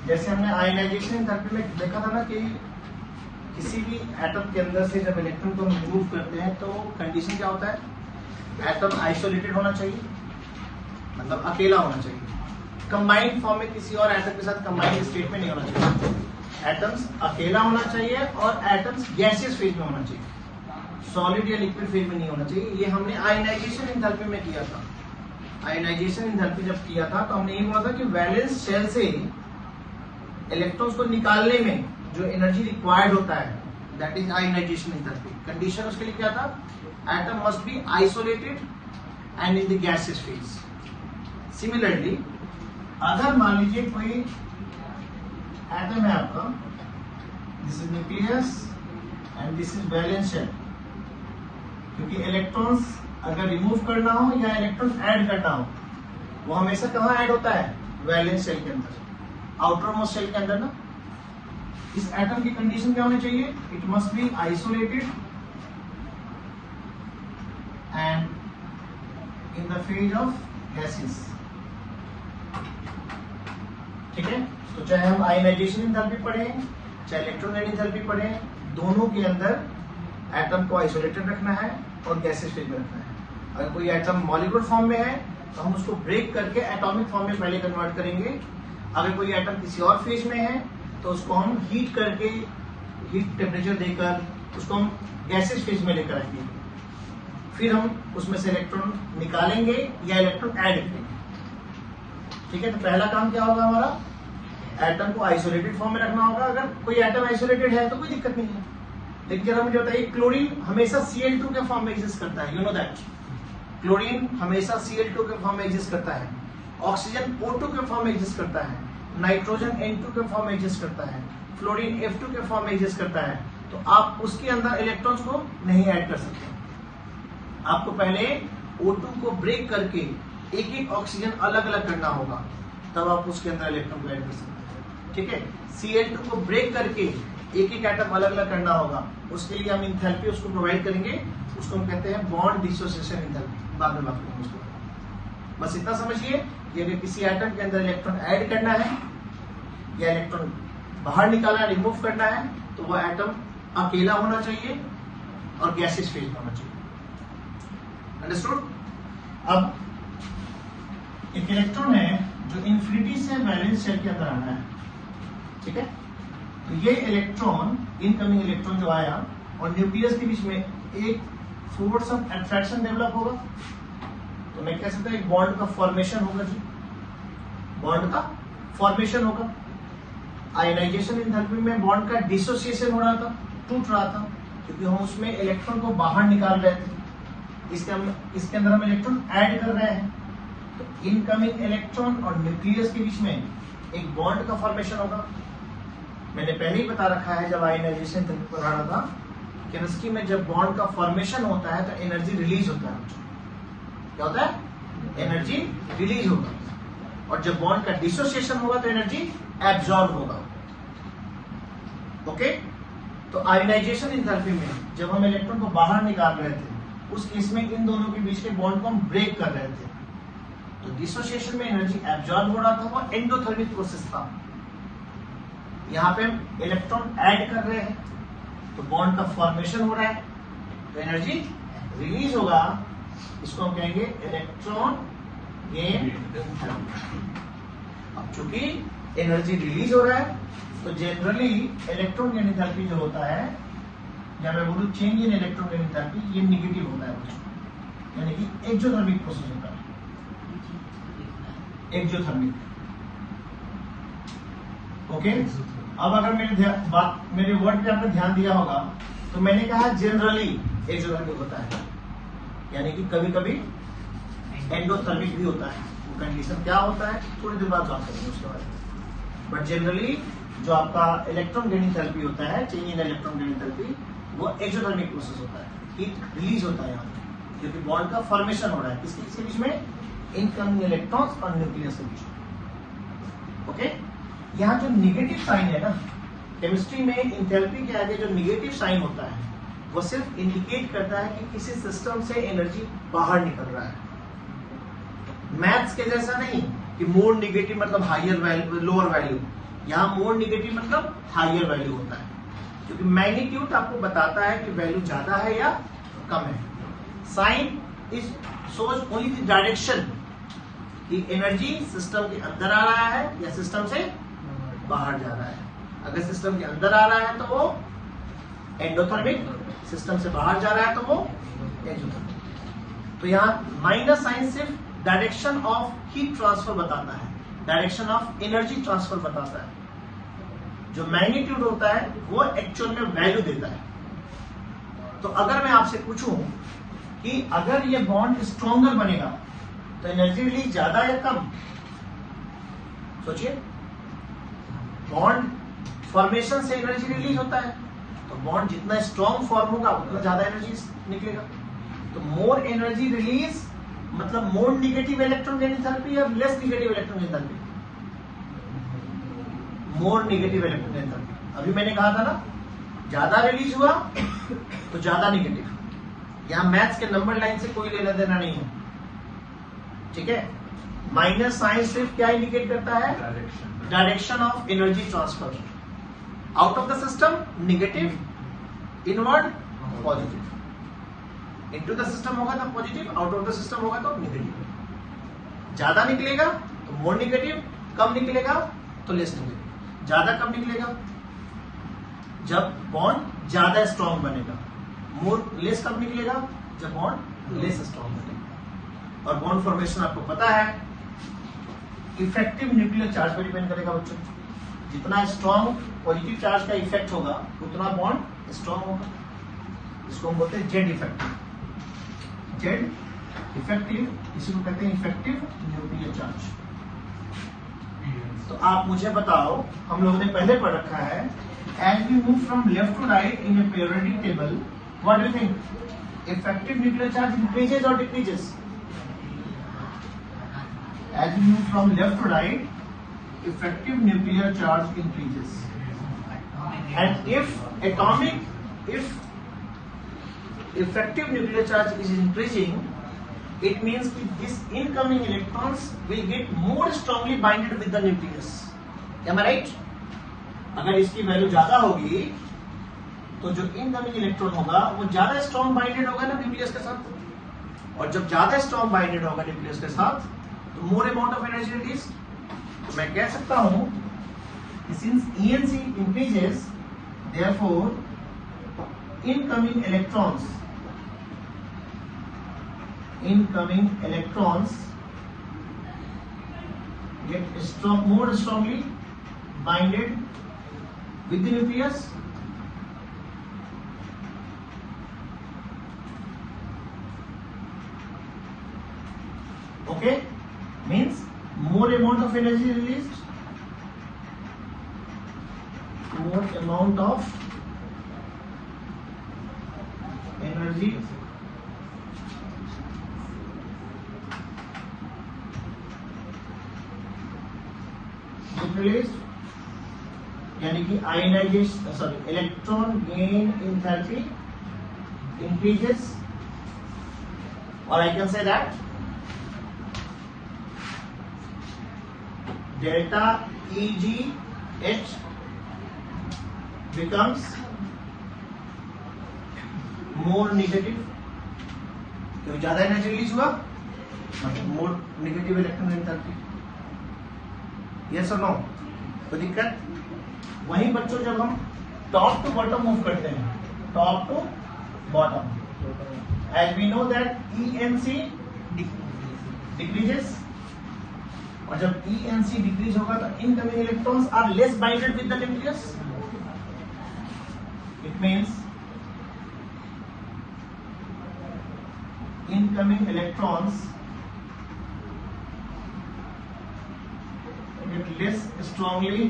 जैसे हमने ionization enthalpy में देखा था ना कि किसी भी एटम के अंदर से जब इलेक्ट्रॉन को रिमूव करते हैं तो कंडीशन क्या होता है, एटम आइसोलेटेड होना चाहिए, मतलब अकेला होना चाहिए, कंबाइंड फॉर्म में किसी और एटम के साथ कंबाइंड स्टेट में नहीं होना चाहिए। एटम्स अकेला होना चाहिए और एटम्स गैसियस फेज में होना चाहिए, सॉलिड या लिक्विड फेज में नहीं होना चाहिए। ये हमने आयनाइजेशन एंथैल्पी में किया था। आयनाइजेशन एंथैल्पी जब किया था तो हमने ये बोला था कि वैलेंस शेल से इलेक्ट्रॉन्स को निकालने में जो एनर्जी रिक्वायर्ड होता है that is ionisation enthalpy. Condition उसके लिए क्या था, atom must be isolated and in the gaseous phase. Similarly अगर मान लीजिए कोई एटम है आपका, this is nucleus and this is valence shell, क्योंकि इलेक्ट्रॉन्स अगर रिमूव करना हो या इलेक्ट्रॉन ऐड करना हो वो हमेशा कहाँ ऐड होता है, वैलेंस शेल के अंदर, आउटर मोस्ट शेल के अंदर ना। इस एटम की कंडीशन क्या होनी चाहिए, it must be isolated and in the phase of gases. ठीक है, तो चाहे हम आयनाइजेशन एंथैल्पी पढ़ें चाहे इलेक्ट्रोनेगेटिव एंथैल्पी पढ़ें, दोनों के अंदर एटम को आइसोलेटेड रखना है और गैसेस फेज में रखना है। अगर कोई एटम मॉलिक्यूलर फॉर्म में है तो हम उसको ब्रेक करके एटॉमिक फॉर्म में पहले कन्वर्ट करेंगे। अगर कोई एटम किसी और फेज में है तो उसको हम हीट करके, हीट टेम्परेचर देकर उसको हम गैसेस फेज में लेकर आएंगे, फिर हम उसमें से इलेक्ट्रॉन निकालेंगे या इलेक्ट्रॉन ऐड करेंगे। ठीक है, तो पहला काम क्या होगा हमारा, एटम को आइसोलेटेड फॉर्म में रखना होगा। अगर कोई एटम आइसोलेटेड है तो कोई दिक्कत नहीं है, लेकिन जरा मुझे बताइए, क्लोरीन हमेशा Cl2 के फॉर्म में एग्जिस्ट करता है, यू नो दैट। क्लोरीन हमेशा Cl2 के फॉर्म में एग्जिस्ट करता है, ऑक्सीजन O2 के फॉर्म में एग्जिस्ट करता है, नाइट्रोजन N2 के फॉर्म में एग्जिस्ट करता है, फ्लोरीन F2 के फॉर्म में एग्जिस्ट करता है। तो आप उसके अंदर इलेक्ट्रॉन्स को नहीं ऐड कर सकते, आपको पहले O2 को ब्रेक करके एक एक ऑक्सीजन अलग अलग करना होगा, तब आप उसके अंदर इलेक्ट्रॉन को ऐड कर सकते हैं। ठीक है, Cl2 को ब्रेक करके एक एक एटम अलग अलग करना होगा, उसके लिए हम एंथैल्पी उसको प्रोवाइड करेंगे, उसको हम कहते हैं बॉन्ड डिसोसिएशन एंथैल्पी। बाद में बात करेंगे उसको। बस इतना समझिए कि अगर किसी एटम के अंदर इलेक्ट्रॉन ऐड करना है या इलेक्ट्रॉन बाहर निकालना है, रिमूव करना है, तो वह एटम अकेला होना चाहिए और गैसियस फेज में होना चाहिए। अंडरस्टूड। अब एक इलेक्ट्रॉन है जो इन्फिनिटी से वैलेंस शेल के अंदर आना है। ठीक है, तो ये इलेक्ट्रॉन, इनकमिंग इलेक्ट्रॉन जो आया और न्यूक्लियस के बीच में एक फोर्स ऑफ अट्रैक्शन डेवलप होगा, तो मैं कह सकता हूं एक बॉन्ड का फॉर्मेशन होगा जी, बॉन्ड का फॉर्मेशन होगा। आयनाइजेशन एंथैल्पी में बॉन्ड का डिसोसिएशन हो रहा था, टूट रहा था, क्योंकि हम उसमें इलेक्ट्रॉन को बाहर निकाल रहे थे, इसके अंदर हम इलेक्ट्रॉन ऐड कर रहे हैं। तो इनकमिंग इलेक्ट्रॉन और न्यूक्लियस के बीच में एक बॉन्ड का फॉर्मेशन होगा। मैंने पहले ही बता रखा है जब आयनाइजेशन एंथैल्पी पढ़ा रहा था, केमिस्ट्री में जब बॉन्ड का फॉर्मेशन होता है तो एनर्जी रिलीज होता है। क्या होता है, एनर्जी रिलीज होगा, और जब बॉन्ड का डिसोसिएशन होगा तो एनर्जी एब्जॉर्ब होगा। ओके, तो आयनाइजेशन एंथैल्पी में जब हम इलेक्ट्रॉन को बाहर निकाल रहे थे, उस केस में इन दोनों के बीच के बॉन्ड को हम ब्रेक कर रहे थे, तो डिसोसिएशन में एनर्जी एब्जॉर्ब हो रहा था, वो एंडोथर्मिक प्रोसेस था। यहाँ पे हम इलेक्ट्रॉन ऐड कर रहे हैं तो बॉन्ड का फॉर्मेशन हो रहा है, तो एनर्जी रिलीज होगा, इसको हम कहेंगे इलेक्ट्रॉन गेन एंथैल्पी। अब चूंकि एनर्जी रिलीज हो रहा है तो जनरली इलेक्ट्रॉन गेन एंथैल्पी जो होता है, या मैं बोलूं change in electron gain enthalpy, ये निगेटिव होता है, यानी कि एक्सोथर्मिक प्रोसेस होता है, एक्सोथर्मिक। ओके, अब अगर मेरे वर्ड पे आपने ध्यान दिया होगा तो मैंने कहा जनरली एक्सोथर्मिक होता है, यानी कि कभी कभी एंडोथर्मिक भी होता है। वो कंडीशन क्या होता है थोड़ी देर बाद बात करेंगे उसके बारे में, बट जनरली जो आपका इलेक्ट्रॉन गेन एंथैल्पी होता है, change in electron gain enthalpy, वो एक्सोथर्मिक प्रोसेस होता है, हीट रिलीज होता है यहाँ पे, क्योंकि बॉन्ड का फॉर्मेशन हो रहा है किसके बीच में, इनकमिंग इलेक्ट्रॉन्स और न्यूक्लियस के बीच में। ओके, यहाँ जो निगेटिव साइन है ना, केमिस्ट्री में एंथैल्पी के आगे जो निगेटिव साइन होता है वो सिर्फ इंडिकेट करता है कि किसी सिस्टम से एनर्जी बाहर निकल रहा है। मैथ्स के जैसा नहीं कि मोर निगेटिव मतलब हायर वैल्यू लोअर वैल्यू, यहाँ मोर निगेटिव मतलब हायर वैल्यू होता है, क्योंकि मैग्नीट्यूड आपको बताता है कि वैल्यू ज्यादा है या कम है। Sign is shows only the direction कि एनर्जी सिस्टम के अंदर आ रहा है या सिस्टम से बाहर जा रहा है। अगर सिस्टम के अंदर आ रहा है तो वो एंडोथर्मिक, सिस्टम से बाहर जा रहा है तो वो एक्सोथर्मिक। तो यहाँ माइनस साइन सिर्फ डायरेक्शन ऑफ हीट ट्रांसफर बताता है, डायरेक्शन ऑफ एनर्जी ट्रांसफर बताता है। जो मैग्नीट्यूड होता है वो एक्चुअल में वैल्यू देता है। तो अगर मैं आपसे पूछूं कि अगर ये बॉन्ड स्ट्रॉन्गर बनेगा तो एनर्जी रिलीज ज्यादा या कम? सोचिए, बॉन्ड फॉर्मेशन से एनर्जी रिलीज होता है, तो बॉन्ड जितना स्ट्रॉन्ग फॉर्म होगा उतना ज्यादा एनर्जी निकलेगा। तो मोर एनर्जी रिलीज मतलब more negative electron gain enthalpy या less negative electron gain enthalpy? More negative electron gain enthalpy. अभी मैंने कहा था ना, ज्यादा रिलीज हुआ तो ज्यादा निगेटिव। यहां मैथ्स के नंबर लाइन से कोई लेना देना नहीं है, ठीक है। माइनस साइन सिर्फ क्या इंडिकेट करता है? Direction of energy transfer out of the system negative, inward positive. Into the system होगा तो positive, out of the system होगा तो नेगेटिव। ज्यादा निकलेगा तो मोर निगेटिव, कम निकलेगा तो लेस निगेटिव। ज्यादा कब निकलेगा? जब बॉन्ड ज्यादा स्ट्रॉन्ग बनेगा। मोर लेस कब निकलेगा? जब बॉन्ड लेस स्ट्रॉन्ग बनेगा। और बॉन्ड फॉर्मेशन आपको पता है इफेक्टिव न्यूक्लियर चार्ज पर डिपेंड करेगा बच्चों। जितना स्ट्रॉन्ग पॉजिटिव चार्ज का इफेक्ट होगा उतना बॉन्ड स्ट्रॉन्ग होगा। इसको हम बोलते हैं जेड इफेक्टिव। जेड इफेक्टिव, इसी को कहते हैं इफेक्टिव न्यूक्लियर चार्ज। तो आप मुझे बताओ, हम लोगों ने पहले पढ़ रखा है, as we move from left to right in a periodic table, what do you think? Effective nuclear charge increases और decreases? As we move from left to right, effective nuclear charge increases. And if effective nuclear charge is increasing, it means that these incoming electrons will get more strongly binded with the nucleus. Am I right? अगर इसकी value ज्यादा होगी तो जो incoming electron होगा वो ज्यादा strong binded होगा ना न्यूक्लियस के साथ, और जब ज्यादा स्ट्रॉन्ग बाइंडेड होगा न्यूक्लियस के साथ तो more amount of energy release. तो मैं कह सकता हूं कि since ENC increases, therefore incoming electrons get more strongly binded with the nucleus. Okay, means more amount of energy released, more amount of energy released, यानी कि ionisation electron gain enthalpy increases, or I can say that delta EGH becomes more negative, क्योंकि ज्यादा energy release हुआ मतलब मोर negative electron enthalpy. Yes और no? कोई दिक्कत? वहीं बच्चों जब हम टॉप टू बॉटम मूव करते हैं, top to bottom, as we know that ENC decreases, और जब ENC डिक्रीज होगा तो incoming electrons are less binded with the nucleus. It means incoming electrons get less strongly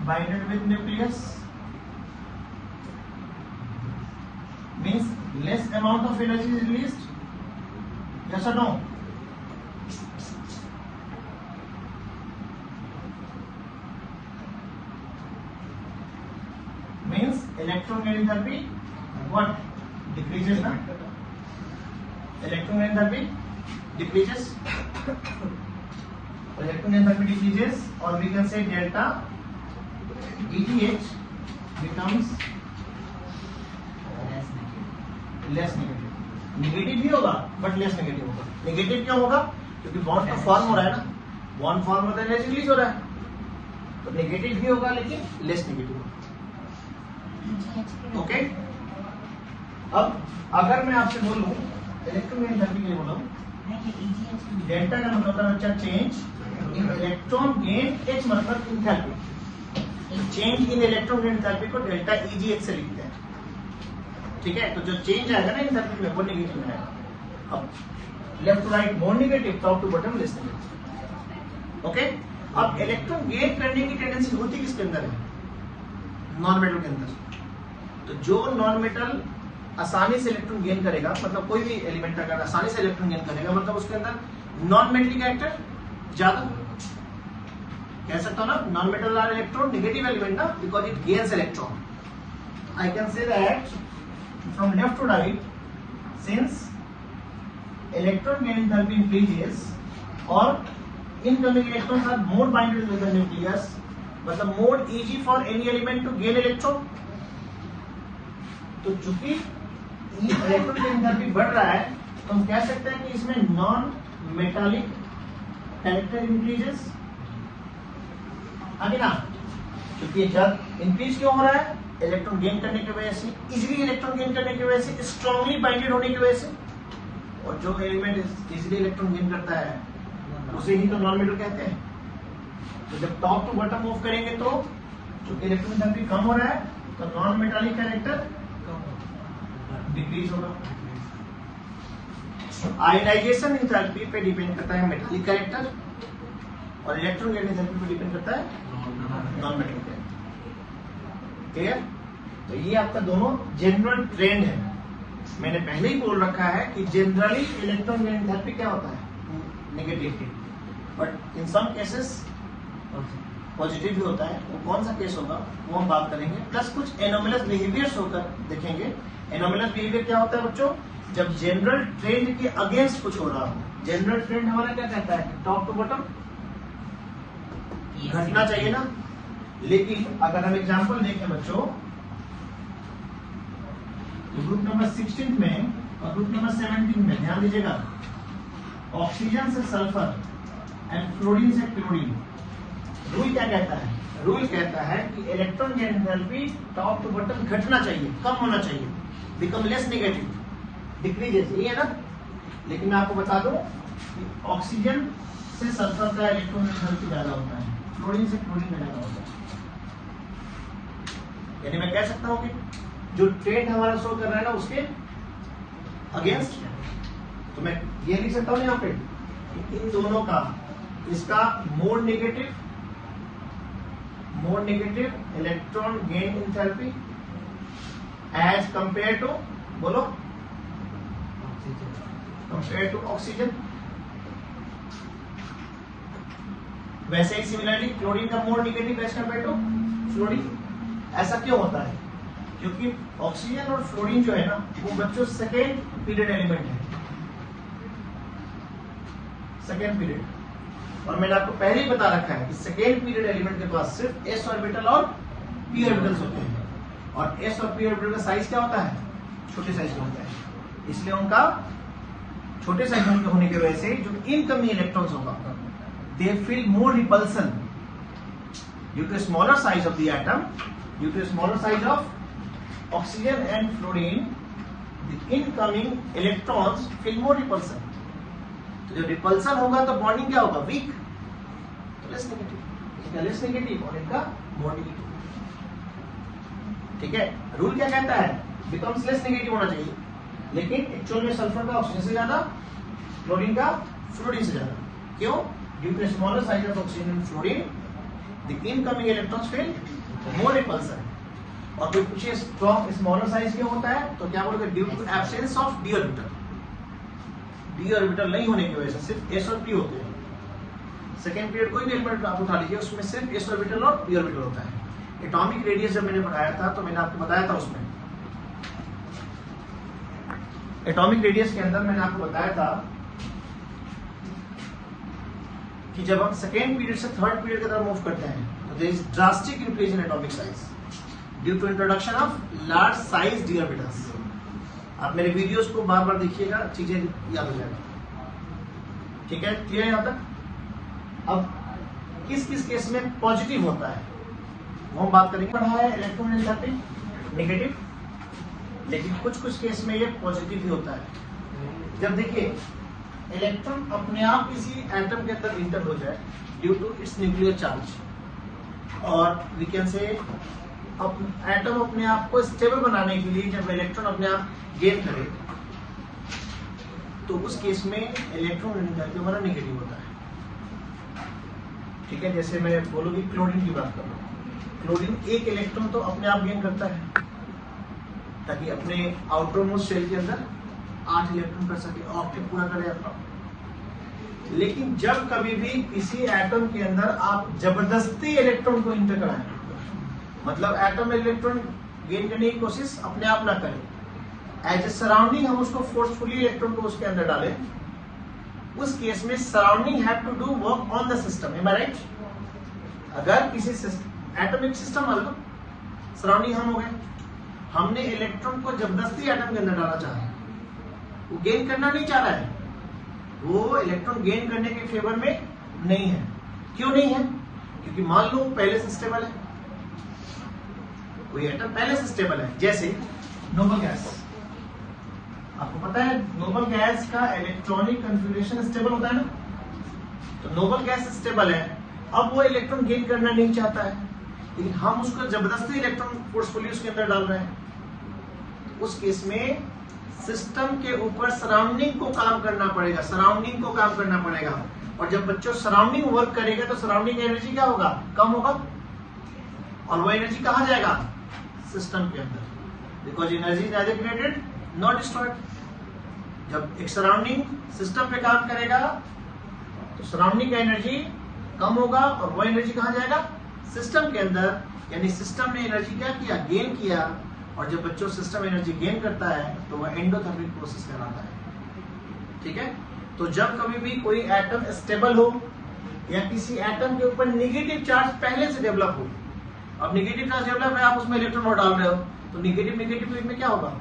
binded with nucleus, means less amount of energy is released. Yes or no? Means electron gain enthalpy what? Decreases na? Electron enthalpy decreases. तो electron enthalpy decreases और we can say delta EGH becomes less negative. Negative भी होगा but less negative होगा। Negative क्यों होगा? क्योंकि bond तो form हो रहा है ना, बॉन्ड फॉर्म होता है एनर्जी रिलीज हो रहा है, तो नेगेटिव भी होगा लेकिन लेस नेगेटिव होगा। ओके, अब अगर मैं आपसे बोलूं इलेक्ट्रॉन एंथैल्पी के लिए बोलूं, डेल्टा का मतलब होता है बच्चा change in electron gain, H मतलब enthalpy. Change in electron gain enthalpy को डेल्टा EGH से लिखते हैं। ठीक है, तो जो चेंज आएगा ना एंथैल्पी में वो नेगेटिव में आएगा। अब left to right more negative, top to bottom less negative. Okay, अब इलेक्ट्रॉन गेन करने की टेंडेंसी होती किसके अंदर है? नॉन मेटल के अंदर। तो जो नॉन मेटल आसानी से इलेक्ट्रॉन गेन करेगा, मतलब कोई भी एलिमेंट अगर आसानी से इलेक्ट्रॉन गेन करेगा, मतलब उसके अंदर नॉन मेटल कैरेक्टर ज्यादा, कह सकता हूं ना, non metal are electronegative element ना, because it gains electron. I can say that from left to right, since electron gain enthalpy increases और incoming electrons are more binded with the nucleus, मतलब more easy for any element to gain electron. तो चूंकि electron की enthalpy बढ़ रहा है, तो हम कह सकते हैं कि इसमें नॉन मेटालिक कैरेक्टर इंक्रीजेस, आगे ना, क्योंकि जब इंक्रीज क्यों हो रहा है? इलेक्ट्रॉन गेन करने की वजह से, इजीली इलेक्ट्रॉन गेन करने की वजह से, स्ट्रांगली बाइंडेड होने की वजह से। और जो एलिमेंट इजीली इलेक्ट्रॉन गेन करता है उसे ही तो नॉन मेटल कहते हैं। तो जब टॉप टू बॉटम मूव करेंगे तो चूंकि इलेक्ट्रॉन एंथैल्पी कम हो रहा है, तो नॉन मेटालिक कैरेक्टर डिक्रीज होगा। आयनाइजेशन एंथैल्पी पे डिपेंड करता है मेटालिक कैरेक्टर, और इलेक्ट्रॉन गेन एंथैल्पी पे डिपेंड करता है नॉन मेटल कैरेक्टर। क्लियर? तो ये आपका दोनों जनरल ट्रेंड है। मैंने पहले ही बोल रखा है कि जनरली इलेक्ट्रॉन गेन एंथैल्पी क्या होता है? Negative, but in some cases positive भी होता है। वो कौन सा केस होगा वो हम बात करेंगे, प्लस कुछ एनोमलस बिहेवियर्स होकर देखेंगे। एनोमलस बिहेवियर क्या होता है बच्चों? जब जनरल ट्रेंड के अगेंस्ट कुछ हो रहा हो। जनरल ट्रेंड हमारा क्या कहता है? टॉप टू बॉटम घटना चाहिए ना। लेकिन अगर हम एग्जांपल देखें बच्चों, ग्रुप नंबर 16 में और ग्रुप नंबर 17 में ध्यान दीजिएगा, ऑक्सीजन से सल्फर एंड फ्लोरीन से क्लोरीन, रूल क्या कहता है? रूल कहता है कि electron gain enthalpy top to bottom घटना चाहिए, कम होना चाहिए, बिकम लेस नेगेटिव, डिक्रीजेस, ये है ना। लेकिन मैं आपको बता दूं कि ऑक्सीजन से सल्फर का इलेक्ट्रॉन एंथैल्पी ज्यादा होता है, फ्लोरीन से क्लोरीन में ज्यादा होता है। यानी मैं कह सकता हूं कि जो ट्रेंड हमारा शो कर रहा है ना उसके अगेंस्ट, तो मैं ये लिख सकता हूं यहाँ पे इन दोनों का, इसका more negative electron gain enthalpy as compare to, बोलो, कंपेयर टू ऑक्सीजन। वैसे ही सिमिलरली क्लोरीन का more negative as compare to fluorine. ऐसा क्यों होता है? क्योंकि ऑक्सीजन और फ्लोरीन जो है ना वो बच्चों सेकेंड पीरियड एलिमेंट है, सेकेंड पीरियड। और मैंने आपको पहले ही बता रखा है कि सेकेंड पीरियड एलिमेंट के पास सिर्फ s ऑर्बिटल और p ऑर्बिटल्स होते हैं, और s और p ऑर्बिटल का साइज क्या होता है? छोटे साइज का होता है। इसलिए उनका छोटे साइज होने की वजह से जो इनकमिंग इलेक्ट्रॉन्स होगा they feel more repulsion due to smaller size of the atom, due to smaller size of oxygen and fluorine, the incoming electrons feel more repulsion. तो जब रिपल्सन होगा तो बॉन्डिंग क्या होगा? वीक, तो लेस नेगेटिव, इसका less negative और इनका मोर नेगेटिव। ठीक है, रूल क्या कहता है? बिकम्स लेस नेगेटिव होना चाहिए, लेकिन एक्चुअल में सल्फर का ऑक्सीजन से ज्यादा, क्लोरीन का फ्लोरीन से ज्यादा। क्यों? Due to smaller size of oxygen and fluorine the incoming electrons feel more repulsion. और कोई पूछिए स्ट्रॉन्ग स्मॉलर साइज क्यों होता है, तो क्या बोलोगे? Due to absence of d orbital. D orbital नहीं होने की वजह से सिर्फ s और p होते हैं। सेकेंड पीरियड कोई भी एलिमेंट आप उठा लीजिए उसमें सिर्फ s ऑर्बिटल और p ऑर्बिटल होता है। एटॉमिक रेडियस जब मैंने पढ़ाया था तो मैंने आपको बताया था, उसमें एटॉमिक रेडियस के अंदर मैंने आपको बताया था कि जब हम सेकेंड पीरियड से थर्ड पीरियड की तरफ मूव करते हैं तो there is drastic increase in atomic size due to introduction of large size d orbitals. आप मेरे वीडियोस को बार बार देखिएगा, चीजें याद हो जाएगा। ठीक है, क्लियर यहां तक। अब किस किस केस में पॉजिटिव होता है वो हम बात करेंगे। पढ़ा है इलेक्ट्रोमैग्नेटिक नेगेटिव, लेकिन कुछ कुछ केस में ये पॉजिटिव ही होता है। जब देखिए इलेक्ट्रॉन अपने आप किसी एटम के अंदर इंटर हो जाए due to its nuclear charge, और वी कैन से एटम अपने आप को स्टेबल बनाने के लिए जब इलेक्ट्रॉन अपने आप गेन करे तो उस केस में इलेक्ट्रॉन एनर्जी हमारा नेगेटिव होता है। ठीक है, जैसे मैं बोलूंगी क्लोरीन की बात कर रहा हूँ, क्लोरीन एक इलेक्ट्रॉन तो अपने आप गेन करता है ताकि अपने आउटर मोस्ट शेल के अंदर 8 इलेक्ट्रॉन कर सके, ऑक्टेट पूरा करे अपना। लेकिन जब कभी भी किसी एटम के अंदर आप जबरदस्ती इलेक्ट्रॉन को इंटर कराएं, मतलब एटम में इलेक्ट्रॉन गेन करने की कोशिश अपने आप ना करें, एज ए सराउंडिंग हम उसको फोर्सफुली इलेक्ट्रॉन को उसके अंदर डालें, उस केस में surrounding have to do work on the system. Am I right? अगर किसी एटॉमिक सिस्टम मान लो, सराउंडिंग हम हो गए, हमने इलेक्ट्रॉन को जबरदस्ती एटम के अंदर डालना चाहा, वो गेन करना नहीं चाह रहा है, वो इलेक्ट्रॉन गेन करने के फेवर में नहीं है। क्यों नहीं है? क्योंकि मान लो पहले से स्टेबल है, कोई एटम पहले से स्टेबल है। जैसे नोबल गैस, आपको पता है नोबल गैस का इलेक्ट्रॉनिक कन्फिगरेशन स्टेबल होता है ना, तो नोबल गैस स्टेबल है, अब वो इलेक्ट्रॉन गेन करना नहीं चाहता है, लेकिन हम उसको जबरदस्ती इलेक्ट्रॉन फोर्सफुली उसके अंदर डाल रहे हैं। उस केस में सिस्टम के ऊपर सराउंडिंग को काम करना पड़ेगा, सराउंडिंग को काम करना पड़ेगा। और जब बच्चों सराउंडिंग वर्क करेगा तो सराउंडिंग एनर्जी क्या होगा? कम होगा, और वो एनर्जी कहां जाएगा? सिस्टम के अंदर, because energy is nether created not destroyed. जब एक सराउंडिंग सिस्टम पे काम करेगा तो सराउंडिंग का एनर्जी कम होगा, और वो एनर्जी कहां जाएगा? सिस्टम के अंदर। यानी सिस्टम ने एनर्जी क्या किया? गेन किया। और जब बच्चों सिस्टम एनर्जी गेन करता है तो वह एंडोथर्मिक प्रोसेस कहलाता है। ठीक है, तो जब कभी भी कोई एटम स्टेबल हो या किसी एटम के ऊपर नेगेटिव चार्ज पहले से डेवलप हो, अब नेगेटिव चार्ज डेवलप है, आप उसमें इलेक्ट्रॉन और डाल रहे हो, तो नेगेटिव नेगेटिव में क्या होगा?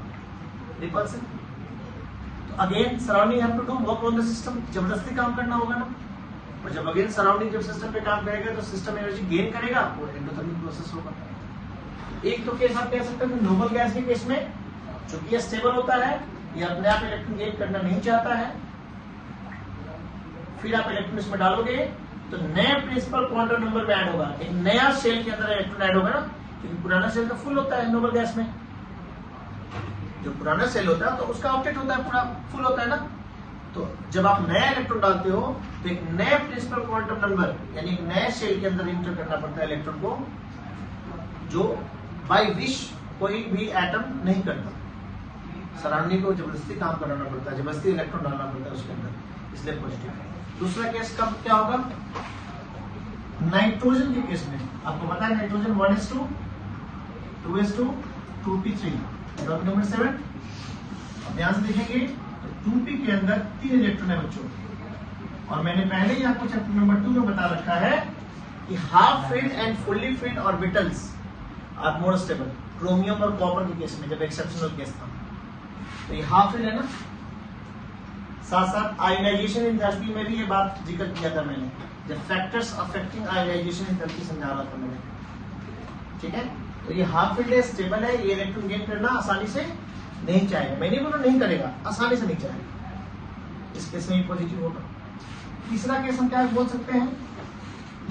रिपल्सन। तो again surrounding have to do work on the system, जबरदस्ती काम करना होगा ना। और जब अगेन सराउंडिंग जब सिस्टम पे काम करेगा तो सिस्टम एनर्जी गेन करेगा, वो एंडोथर्मिक प्रोसेस होगा। एक तो केस आप कह सकते हैं नोबल गैस के केस में, चूंकि ये स्टेबल होता है, ये अपने आप इलेक्ट्रॉन गेन करना नहीं चाहता है, फिर आप इलेक्ट्रॉन इसमें डालोगे तो नया प्रिंसिपल क्वांटम नंबर में ऐड होगा, एक नया सेल के अंदर इलेक्ट्रॉन ऐड होगा ना, क्योंकि पुराना सेल तो फुल होता है नोबल गैस में। जो पुराना सेल होता है तो उसका ऑक्टेट होता है, पूरा फुल होता है ना। तो जब आप नया इलेक्ट्रॉन डालते हो तो एक नया प्रिंसिपल क्वांटम नंबर यानी एक नए सेल के अंदर इंटर करना पड़ता है इलेक्ट्रॉन को, जो बाय विश कोई भी एटम नहीं करता। सराउंडिंग को जबरदस्ती काम कराना पड़ता है, जबरदस्ती इलेक्ट्रॉन डालना पड़ता है उसके अंदर, इसलिए पॉजिटिव है। दूसरा केस कब क्या होगा? नाइट्रोजन के केस में आपको पता है nitrogen 1s2, 2s2, 2p3, topic number 7। ध्यान से देखेंगे तो 2p के अंदर 3 इलेक्ट्रॉन है बच्चों, और मैंने पहले ही आपको चैप्टर नंबर 2 में बता रखा है कि half filled and fully filled orbitals are more stable. Chromium और कॉपर के केस में जब एक्सेप्शनल केस था तो ये हाफ फिल्ड है ना। साथ साथ आयोनाइजेशन एंथैल्पी में भी ये बात जिक्र किया था मैंने, जब फैक्टर्स अफेक्टिंग आयोनाइजेशन एंथैल्पी समझा रहा था मैंने। ठीक है, तो ये हाफ फिल्ड है, स्टेबल है, ये इलेक्ट्रॉन गेन करना आसानी से नहीं चाहेगा। मैं नहीं बोला नहीं करेगा, आसानी से नहीं चाहेगा, इस केस में पॉजिटिव होगा। तीसरा केस हम क्या बोल सकते हैं?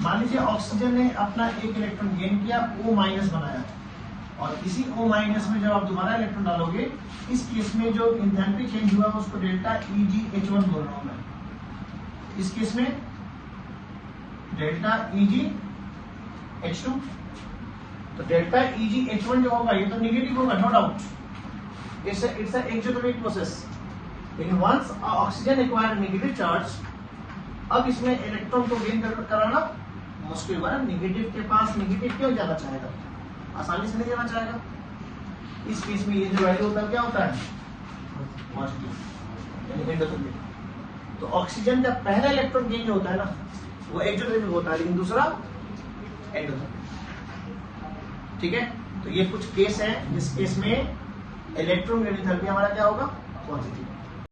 मान लीजिए ऑक्सीजन ने अपना एक इलेक्ट्रॉन गेन किया, O- बनाया, और इसी O- में जब आप दोबारा इलेक्ट्रॉन डालोगे, इस केस में जो एंथैल्पी चेंज हुआ उसको डेल्टा EgH1 बोल रहा हूं मैं। इस केस में डेल्टा EgH2, तो डेल्टा EgH1 जो होगा ये तो नेगेटिव होगा, no doubt, it's a exothermic process. लेकिन once oxygen acquire negative charge, अब इसमें इलेक्ट्रॉन को गेन कराना मुश्किल होगा ना। नेगेटिव के पास नेगेटिव क्यों जाना चाहेगा? आसानी से नहीं जाना चाहेगा। इस केस में ये जो वैल्यू होता है क्या होता है? पॉजिटिव, यानी एंडोथर्मिक। तो ऑक्सीजन का पहला इलेक्ट्रॉन गेन जो होता है ना, वो एक्सोथर्मिक होता है, लेकिन दूसरा एंडोथर्मिक। ठीक है, तो ये कुछ केस है जिस केस में इलेक्ट्रोमैग्नेटिक थेरेपी हमारा क्या होगा, पॉजिटिव।